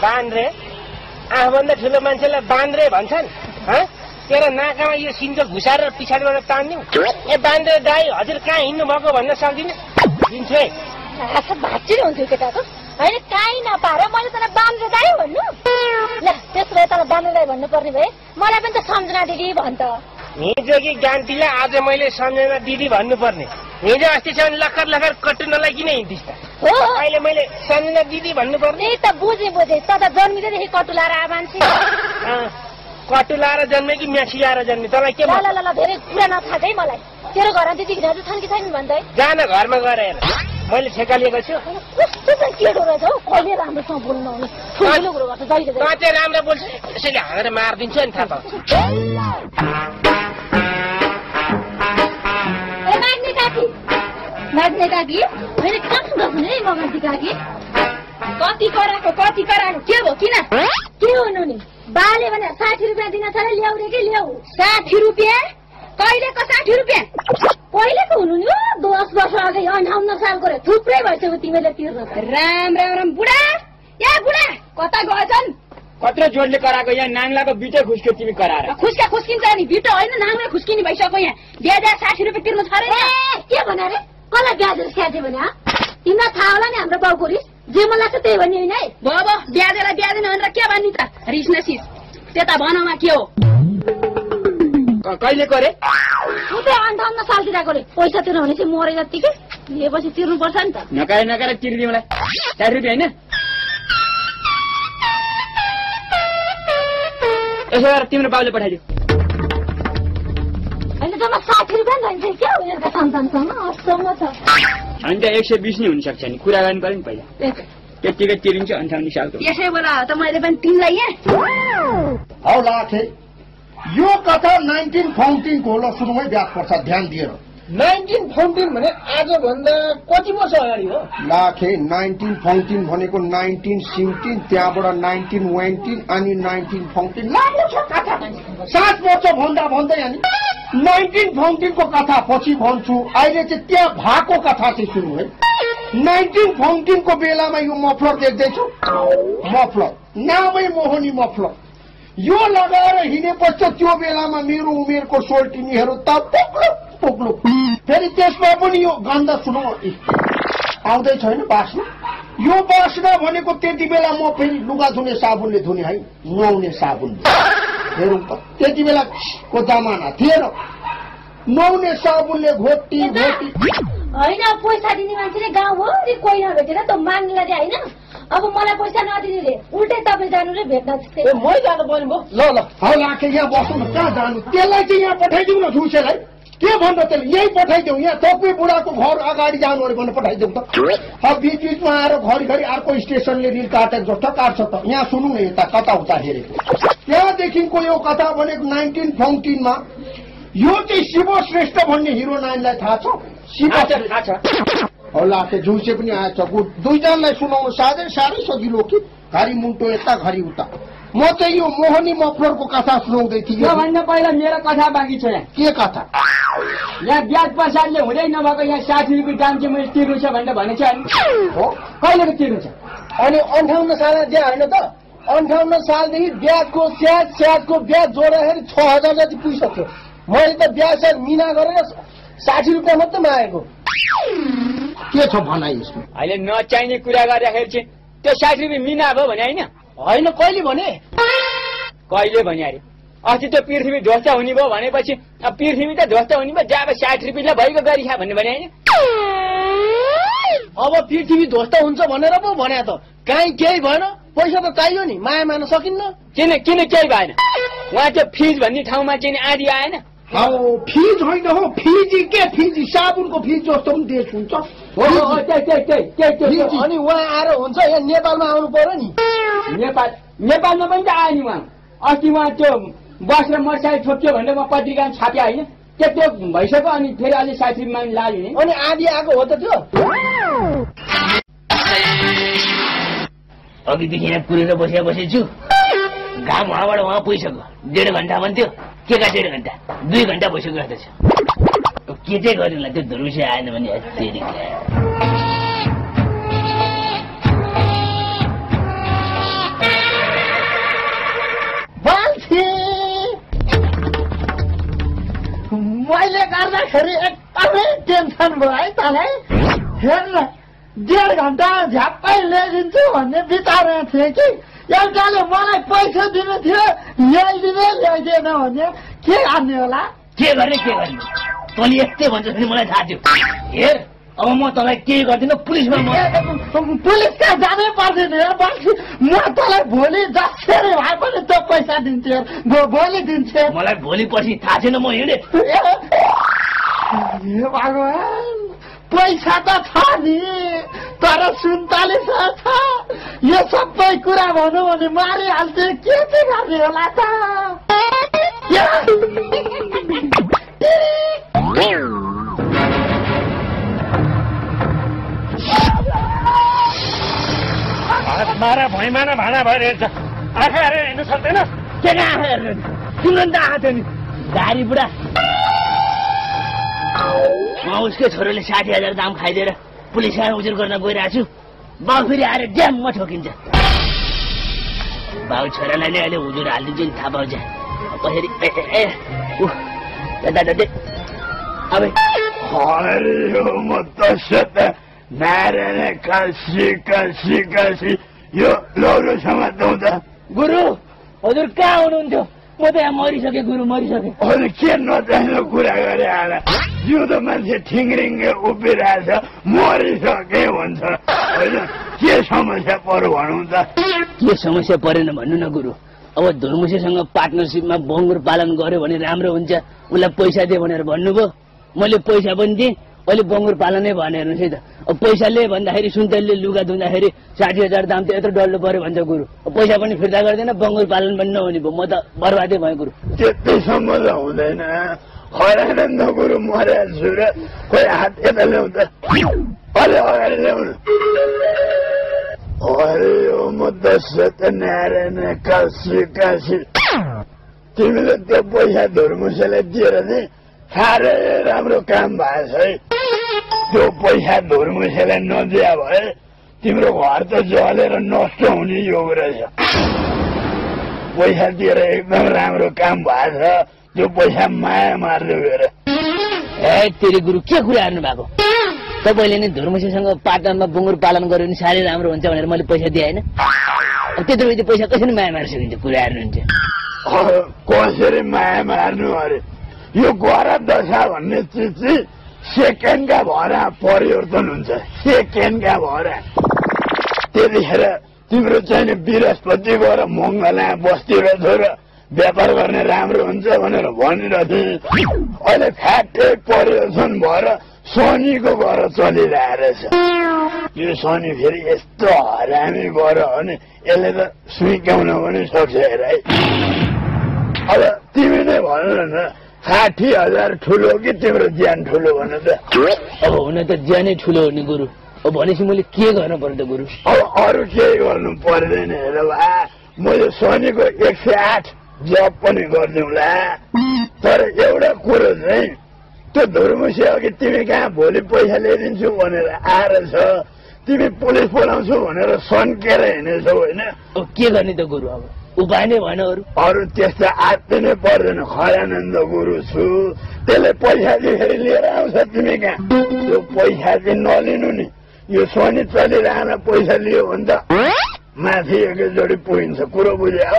बान्द्रे आफूभन्दा ठुलो मान्छेलाई बान्द्रे भन्छन् तेरो नाकामा यो सिन्जो घुसारेर पछाडिबाट तान्दिउ ए बान्द्रे दाई हजुर कहाँ हिँड्नु भएको भन्न सक्दिनँ दिन्छु है भाँचिनु हुन्थ्यो केटा त होइन काहीँ नपाएर मैले तँलाई बान्द्रे दाई भन्नु ल त्यसो भए तँलाई बान्द्रे दाई भन्नुपर्ने भए मलाई पनि त सम्झना दिदी भन् त हिजो कि गान्तीलाई आज मैले सम्झना दिदी भन्नुपर्ने हिजो अस्तिसम्म लखर लखर कटुनलाई किन हिँड्दिस् त हो अहिले मैले सम्झना दिदी भन्नुपर्ने त बुझेँ त जन्मिँदैदेखि कटु लाएर आ मान्छे कटु लाएर जन्मे कि म्यासी लाएर जन्मे तँलाई के ल धेरै कुरा नथाहा है मलाई तेरो घरमा दिदी दाजु छन् कि छैन भन्दै जान घरमा गएर हेर मैले ठेका लिएको छु कस्तो चाहिँ केटो रहेछ हौ कहिले राम्रोसँग बोल्नु आउने ठुलो कुरो गर्छ जहिले चाहिँ राम्रो बोल्छ यसैले हालेर मारिदिन्छु नि थाहा पाउँछ नाच्ने काकी मैले कस्तो गर्छु है मगन्ती काकी कति कराएको के हो किन के हुनु नि बाले भने 60 रुपियाँ दिन छ ल्याउ रे कि ल्याउ 60 रुपियाँ कहिलेको 60 रुपियाँ पहिलेको हुनु नि 10 वर्ष अगाडि 58 सालको रे थुप्रै भइसक्यो तिमीले तिर्न राम बुढा कता गएछन् कत्रो जोडले कराएको यहाँ नाङ्लाको बिटै खुस्क्यो तिमी कराएर खुस्का खुस्किन्छ नि बिटो होइन नाङ्ला खुस्किने भइसक्यो यहाँ ब्याज 60 रुपियाँ तिर्नु छ रे के भने रे कसलाई ब्याजहरू स्याथे भने तिमीलाई थाहा होला नि हाम्रो बाउको रिस जे मन लाग्छ त्यही भन्ने होइन है बाबा ब्याजलाई ब्याजेन भनेर के भन्ने त रिस नसिस त्यता भनमा के हो कहिले करे 58 सालतिरको रे पैसा तिर्नु भने चाहिँ मरे जतिकै लिएपछि तिर्नु पर्छ नि त नकाएर तिर्दियो मलाई 60 रुपियाँ होइन यसो गरेर तिम्रो बाउले पठाइदियो होइन जम्मा 60 रुपियाँ जान्छ के हो एउटा सन्तानसँग अस्तमा छ अनि त 120 नि हुनसक्छ नि कुरा गर्नु पर्यो नि पहिला त्यतिकै तिरिन्छ 58 सालको त्यसै बेला त मैले पनि तिमीलाई यहाँ हौ लाखे यो कथा 1914 को ल सुरु है ब्याज पर्छ ध्यान दिएर 1914 भने आजभन्दा कति वर्ष अगाडि हो लाखे 1914 भनेको 1917 त्यहाँबाट 1919 अनि 1914 लामो छ कथा 7 वर्ष भन्दै अनि 1914 को कथा पछि भन्छु अहिले चाहिँ त्यहाँ भएको कथा चाहिँ सुरु है 1914 को बेलामा यो मफलर देख्दैछु मफलर नामै मोहनी मफलर यो लगाएर हिँडेपछि त्यो बेलामा मेरो उमेरको सोल्टिनीहरू त पोक्लो फेरि त्यसमा पनि यो गन्ध सुनौ आउँदै छैन बास्ना यो बास्ना भनेको त्यति बेला म फेरि लुगा धुने साबुनले धुने है नुहाउने साबुनले हेरौँ त त्यति बेलाको जमाना थिएन नुहाउने साबुनले घोटी होइन पैसा दिने मान्छेले गाउँभरि कोही नभेटेर त माग्नेलाई होइन अब मलाई पैसा नदिनेले उल्टै तपाईँ जानु रे भेट्न जस्तै मै जानु पर्ने भयो ल हौ लाखे यहाँ बस्नु न कहाँ जानु त्यसलाई चाहिँ यहाँ पठाइदिउँ न झुसेलाई के भन्छ त्यसले यहीँ पठाइदेऊ यहाँ तपाईँ बुढाको घर अगाडि जानु अरे भनेर पठाइदेऊ त अब बिचमा आएर घरिघरि अर्को स्टेसनले रिल काटेको जस्तो काट्छ त यहाँ सुनौ न यता कता उता हेरेको त्यहाँदेखिको यो कथा भनेको 1914 मा यो चाहिँ शिव श्रेष्ठ भन्ने हिरो नानीलाई थाहा छ शिव थाहा छ होला के झुसे पनि आएछ दुईजनालाई सुनाउनु साह्रै सजिलो कि घरि मुन्टो यता घरि उता म चाहिँ यो मोहनी मफलरको कथा सुनाउँदै थिएँ भन्दा पहिला मेरो कथा बाँकी छ यहाँ के कथा यहाँ ब्याज पैसाले हुँदै नभएको यहाँ 60 रुपियाँ दाम चाहिँ मैले तिर्नु छ भनेर भनेको छ हो कहिलेको तिर्नु छ अनि 58 साल दिए होइन त 58 सालदेखि ब्याजको स्याजको ब्याज जोड्दाखेरि 6000 जति पुगिसक्यो मैले त ब्याज मिना गरेर 60 रुपियाँ मात्रै मागेको के छ भनाइ यसमा अहिले नचाहिने कुरा गर्दाखेरि चाहिँ त्यो 60 रुपियाँ मिना भयो भने होइन कहिले भने अरे अस्ति त्यो पृथ्वी ध्वस्त हुने भयो भनेपछि पृथ्वी त ध्वस्त हुने भयो जब 60 रुपियाँलाई भइगयो गरी खा भन्ने भने होइन अब पृथ्वी ध्वस्त हुन्छ भनेर पो भने त काहीँ केही भएन पैसा त चाहियो नि माया मार्न सकिन्न किन केही भएन उहाँ त्यो फिज भन्ने ठाउँमा चाहिँ आधी आएन फिज होइन हो फिज साबुनको फिज जस्तो पनि देश हुन्छ अनि उहाँ आएर हुन्छ यहाँ नेपालमा आउनु पर्यो नि नेपालमा पनि त आयो नि उहाँ अस्ति उहाँ त्यो बस र मोटरसाइकल ठोक्यो भनेर म पत्रिकामा छाप्या होइन त्यो भइसक्यो अनि फेरि अलि 60 रुपियाँमा लाग्यो नि अनि आधी आएको हो त त्यो अघिदेखि यहाँ पुरेर बसेछु घाम वहाँबाट वहाँ पुगिसक्यो 1.5 घण्टा भन्थ्यो के का 1.5 घण्टा 2 घण्टा भइसक्यो जस्तो छ के चाहिँ गर्नुलाई त्यो धुरुसे आएन भने त्यसले गर्दाखेरि एकदमै टेन्सन भयो है तँलाई हेर्न 1.5 घन्टा झ्याप्पै ल्याइदिन्छु भन्ने विचारमा थिएँ कि एउटाले मलाई पैसा दिनु थियो ल्याइदिएन भने के गर्ने होला के गर्ने तैँले यस्तै भन्छ भने मलाई थाहा थियो हेर अब म तँलाई केही गर्दिनँ पुलिसमा पुलिस कहाँ जानै पर्दैन हेर बल्छी म तँलाई भोलि जसरी भए पनि त्यो पैसा दिन्छु भोलि दिन्छु मलाई भोलि पछि थाहा छैन म हिँडेँ भगवान् पैसा त छ नि तर 47 छ यो सबै कुरा भनौँ भने मारिहाल्थ्यो के गर्ने होला त मारा भैँमा न भाँडा भएर हेर्छ आँखा हेरेर हिँड्नु सक्दैन के आँखा हेर्नु तुरन्त आँखा थियो नि गाडी बुढा म उसकै छोरोले 60,000 दाम खाइदिएर पुलिसमा उजुर गर्न गइरहेको छु बाउ फेरि आएर ड्याममा ठोकिन्छ बाउ छोरालाई नै अहिले उजुर हालिदिन्छु नि थाहा पाउँछ कसरी अब म त नारायण काशी यो लौरोसँग दौदा गुरु हजुर कहाँ हुनुहुन्थ्यो म त यहाँ मरिसकेँ गुरु मरिसकेँ अहिले के नचाहिँदो कुरा गरे आएर यो त मान्छे ठिङ्रिङ्गे उभिरहेछ मरिसके भन्छ होइन के समस्या पर्यो भनौँ त के समस्या परेन भन्नु न गुरु अब धुर्मुसेसँग पार्टनरसिपमा बङ्गुर पालन गर्यो भने राम्रो हुन्छ उसलाई पैसा दिए भनेर भन्नुभयो मैले पैसा पनि दिएँ अहिले बङ्गुर पालनै भने हेर्नुहोस् है त अब पैसाले भन्दाखेरि सुन्तलीले लुगा धुँदाखेरि 60,000 दाम त यत्रो डल्लो पर्यो भन्छ गुरु पैसा पनि फिर्ता गर्दैन बङ्गुर पालन पनि नहुने भयो म त बर्बादै भयो गुरु त्यतिसम्म त हुँदैन हरानन्द गुरु मरेको छु र खोइ हात यता ल्याउँ त अलि अगाडि ल्याउनु अरे म दशरथ नारायण काशी तिमीले त्यो पैसा धुर्मुसेलाई दिएर नि साह्रै राम्रो काम भएको छ है त्यो पैसा धुर्मुसेलाई नदिया भए तिम्रो घर त जलेर नष्ट हुने योग रहेछ पैसा दिएर एकदम राम्रो काम भएको छ त्यो पैसा माया मार्दै गएर तेरि गुरु के कुरा हेर्नु भएको तपाईँले नि धुर्मुसेसँग पाटनमा बङ्गुर पालन गर्यो भने साह्रै राम्रो हुन्छ भनेर मैले पैसा दिएँ होइन अब त्यत्रो बेसी पैसा कसरी माया मार्न सकिन्छ कुरा हेर्नुहुन्छ कसरी माया मार्नु अरे यो गर दशा भन्ने चिज चाहिँ सेकेन्डका भएर परिवर्तन हुन्छ सेकेन्डका भएर त्यतिखेर तिम्रो चाहिँ बृहस्पति गएर मङ्गला बस्ती रहेछ र व्यापार गर्ने राम्रो हुन्छ भनेर भनिरहेको थिएँ अहिले फ्याक्टै परिवर्तन भएर शनिको घर चलिरहेको रहेछ यो शनि फेरि यस्तो हरामी गऱ्यो भने यसले त सुइक्याउन पनि सक्छ हेर है अब तिमी नै भन न 60,000 ठुलो कि तिम्रो ज्यान ठुलो भन त अब हुन त ज्यानै ठुलो हो नि गुरु अब भनेपछि मैले के गर्नु पर्यो त गुरु अब अरू केही गर्नु पर्दैन हेर भा मैले शनिको 108 जब पनि गरिदिउँला तर एउटा कुरो चाहिँ त्यो धुर्मुसे अघि तिमी कहाँ भोलि पैसा ल्याइदिन्छु भनेर आएर छ तिमी पुलिस बोलाउँछु भनेर सन्केर हिँडेछौ होइन के गर्ने त गुरु अब उपाय नै भएन अरू त्यस्तो आत्ति नै पर्दैन खरानन्द गुरु छु त्यसले पैसा दिएर लिएर आउँछ तिमी कहाँ त्यो पैसा चाहिँ नलिनु नि यो शनि चलिरहन पैसा लियो भने त माथि एकैचोटि पुगिन्छ कुरो बुझ्यो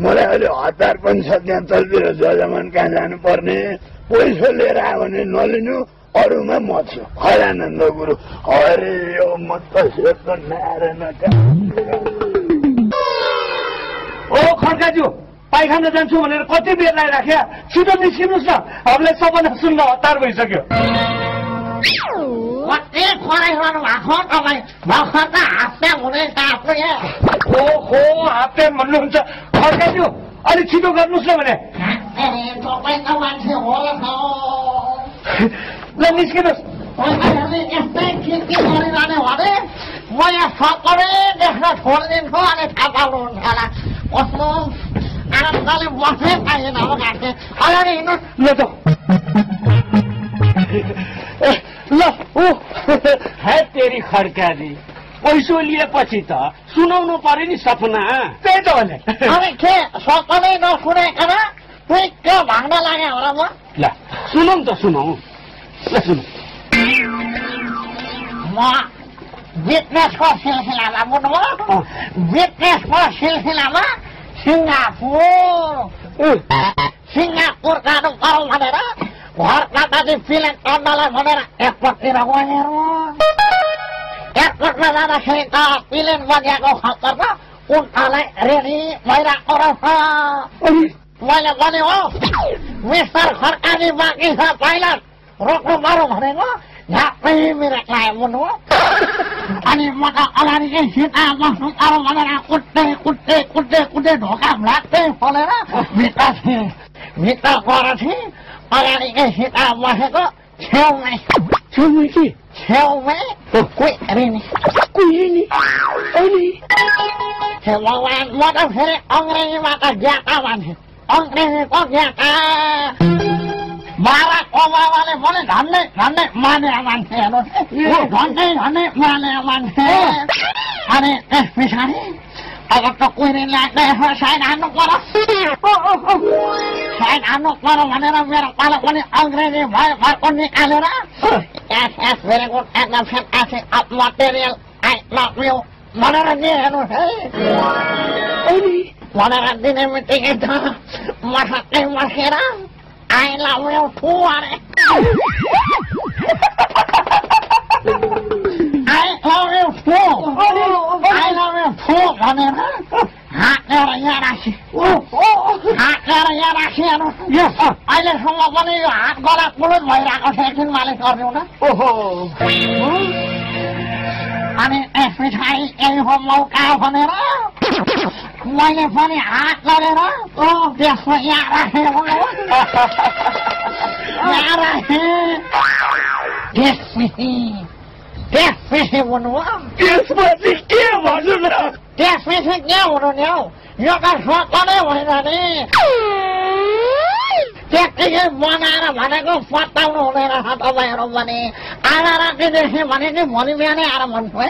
मलाई अहिले हतार पनि छ त्यहाँ तलतिर जजमान कहाँ जानुपर्ने पैसा लिएर आयो भने नलिनु अरूमा म छु खरानन्द गुरु अरे यो म त नारायण ओ खड्काज्यू पाइखाना जान्छु भनेर कति बेर लगाइराख्या छिटो निस्किनुहोस् न हामीलाई सपना सुन्न हतार भइसक्यो ओहो हाप्या भन्नुहुन्छ खड्काज्यू अलिक छिटो गर्नुहोस् न भने ल निस्किनुहोस् म यहाँ सबै देख्न छोडिदिन्छु अनि थाहा पाउनुहुन्छ होला कस्तो आनन्दले बस्नै पाइएन अब घाँटे अगाडि हिँड्नुहोस् ल त ल ऊ है तेरी खड्काजी पैसो लिएपछि त सुनाउनु पर्यो नि सपना त्यही त भने अनि के सपनै नसुनाइकन त्यो भाग्न लाग्यो होला म ल सुनौ त सुनौ ल सुनौ म बिजनेसको सिलसिलामा बुझ्नुभयो बिजनेसको सिलसिलामा सिङ्गापुर जानु पर्यो भनेर घरका दाजु प्लेन चढ्नलाई भनेर एयरपोर्टतिर गएर एयरपोर्टमा जाँदाखेरि त प्लेन बनिएको खबर उल्टालाई रेडी भइरहेको रहेछ मैले भने हो मिस्टर खड्काजी बाँकी छ पाइलट रोक्नु पर्यो भनेको झ्याप्पै मिरेक लाग्यो बुझ्नु अनि म त अगाडिकै सिटा बस्नु पर्यो भनेर कुट्दै ढोका भ्लाक्दै खोलेर भित्र गएर थिएँ अगाडिकै सिटा बसेको छेउमै कुहिरिनी भगवान् म त फेरि अङ्ग्रेजीबाट ज्ञाता मान्छे अङ्ग्रेजीको ज्ञाता बाराक ओबामाले पनि झन्डै माने मान्छेहरू झन्डै माने मान्छे अनि त्यस पछाडि अब त कुहिरी लाग्दै साइड हान्नु पर्यो भनेर मेरो पालो पनि अङ्ग्रेजी भयो घरको निकालेर एस भेरी गुड एकदम fantastic of material I love you भनेर दिएनु है भनेर दिने बित्तिकै त मसक्कै मर्केर I love you too, अरे I love you too भनेर हाँकेर यहाँ राखेँ अहिलेसम्म पनि यो हात गला पुलुट भइरहेको छ एकदिन मालिक गरिदिउँ न अनि यस पछाडि यही हो मौका भनेर मैले पनि हात गरेर त्यसमा यहाँ राखेँ त्यसपछि भन्नुभयो त्यसपछि के भन्नु न त्यसपछि के हुनु नि हौ यो त सोच्नै होइन नि त्यत्तिकै बनाएर भनेको पत्ताउनु हुँदैन तपाईँहरू भने आज रातिदेखि भने कि भोलि बिहानै आएर भन्छु है